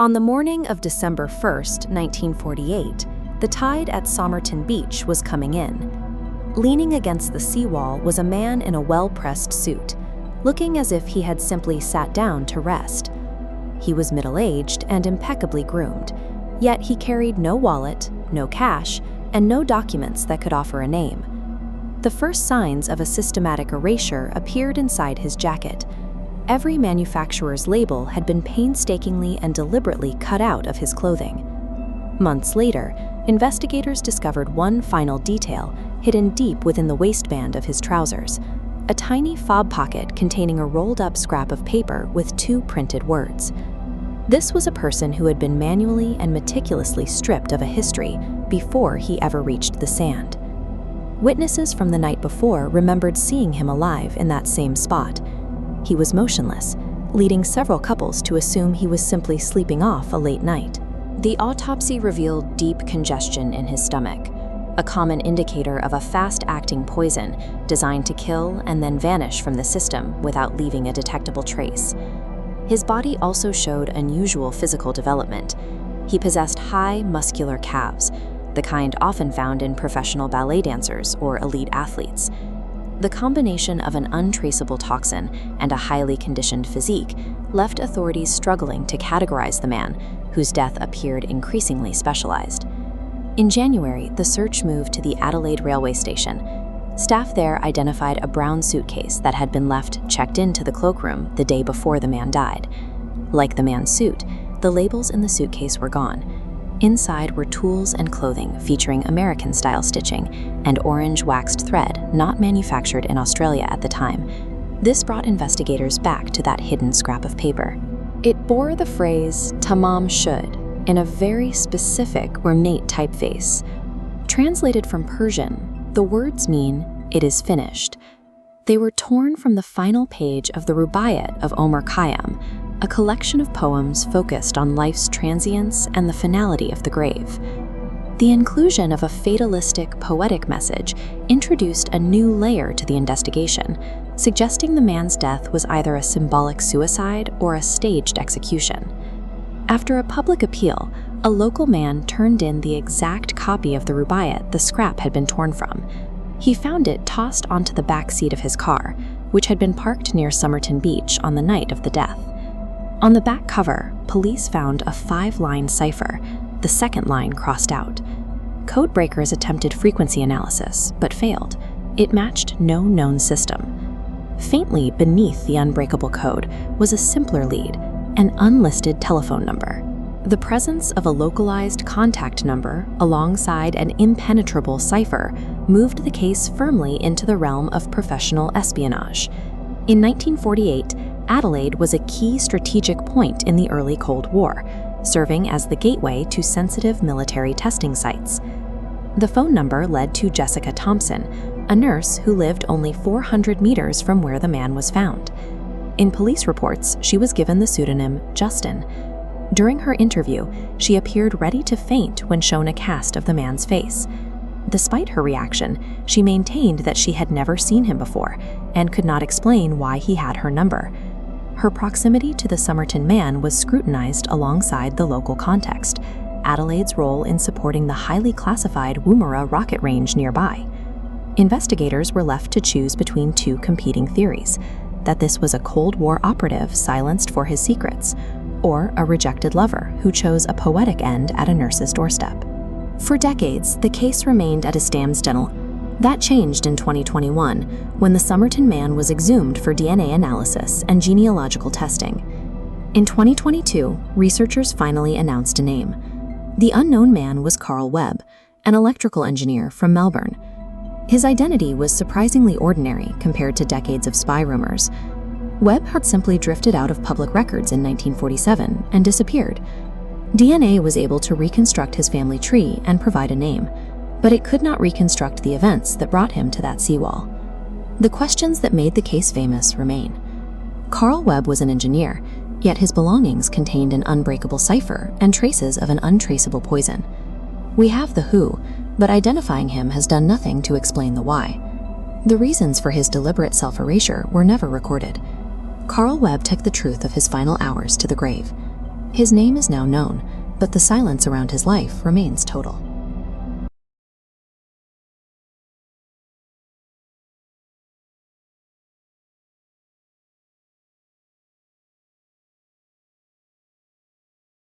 On the morning of December 1st, 1948, the tide at Somerton Beach was coming in. Leaning against the seawall was a man in a well-pressed suit, looking as if he had simply sat down to rest. He was middle-aged and impeccably groomed, yet he carried no wallet, no cash, and no documents that could offer a name. The first signs of a systematic erasure appeared inside his jacket. Every manufacturer's label had been painstakingly and deliberately cut out of his clothing. Months later, investigators discovered one final detail hidden deep within the waistband of his trousers, a tiny fob pocket containing a rolled-up scrap of paper with 2 printed words. This was a person who had been manually and meticulously stripped of a history before he ever reached the sand. Witnesses from the night before remembered seeing him alive in that same spot. He was motionless, leading several couples to assume he was simply sleeping off a late night. The autopsy revealed deep congestion in his stomach, a common indicator of a fast-acting poison designed to kill and then vanish from the system without leaving a detectable trace. His body also showed unusual physical development. He possessed high, muscular calves, the kind often found in professional ballet dancers or elite athletes. The combination of an untraceable toxin and a highly conditioned physique left authorities struggling to categorize the man, whose death appeared increasingly specialized. In January, the search moved to the Adelaide railway station. Staff there identified a brown suitcase that had been left checked into the cloakroom the day before the man died. Like the man's suit, the labels in the suitcase were gone. Inside were tools and clothing featuring American-style stitching and orange waxed thread not manufactured in Australia at the time. This brought investigators back to that hidden scrap of paper. It bore the phrase Tamám Shud in a very specific ornate typeface. Translated from Persian, the words mean, "It is finished." They were torn from the final page of the Rubaiyat of Omar Khayyam, a collection of poems focused on life's transience and the finality of the grave. The inclusion of a fatalistic, poetic message introduced a new layer to the investigation, suggesting the man's death was either a symbolic suicide or a staged execution. After a public appeal, a local man turned in the exact copy of the Rubaiyat the scrap had been torn from. He found it tossed onto the back seat of his car, which had been parked near Somerton Beach on the night of the death. On the back cover, police found a 5-line cipher, the second line crossed out. Codebreakers attempted frequency analysis, but failed. It matched no known system. Faintly beneath the unbreakable code was a simpler lead, an unlisted telephone number. The presence of a localized contact number alongside an impenetrable cipher moved the case firmly into the realm of professional espionage. In 1948, Adelaide was a key strategic point in the early Cold War, serving as the gateway to sensitive military testing sites. The phone number led to Jessica Thompson, a nurse who lived only 400 meters from where the man was found. In police reports, she was given the pseudonym Justin. During her interview, she appeared ready to faint when shown a cast of the man's face. Despite her reaction, she maintained that she had never seen him before and could not explain why he had her number. Her proximity to the Somerton Man was scrutinized alongside the local context, Adelaide's role in supporting the highly classified Woomera rocket range nearby. Investigators were left to choose between 2 competing theories: that this was a Cold War operative silenced for his secrets, or a rejected lover who chose a poetic end at a nurse's doorstep. For decades, the case remained at a standstill. That changed in 2021, when the Somerton Man was exhumed for DNA analysis and genealogical testing. In 2022, researchers finally announced a name. The unknown man was Carl Webb, an electrical engineer from Melbourne. His identity was surprisingly ordinary compared to decades of spy rumors. Webb had simply drifted out of public records in 1947 and disappeared. DNA was able to reconstruct his family tree and provide a name, but it could not reconstruct the events that brought him to that seawall. The questions that made the case famous remain. Carl Webb was an engineer, yet his belongings contained an unbreakable cipher and traces of an untraceable poison. We have the who, but identifying him has done nothing to explain the why. The reasons for his deliberate self-erasure were never recorded. Carl Webb took the truth of his final hours to the grave. His name is now known, but the silence around his life remains total.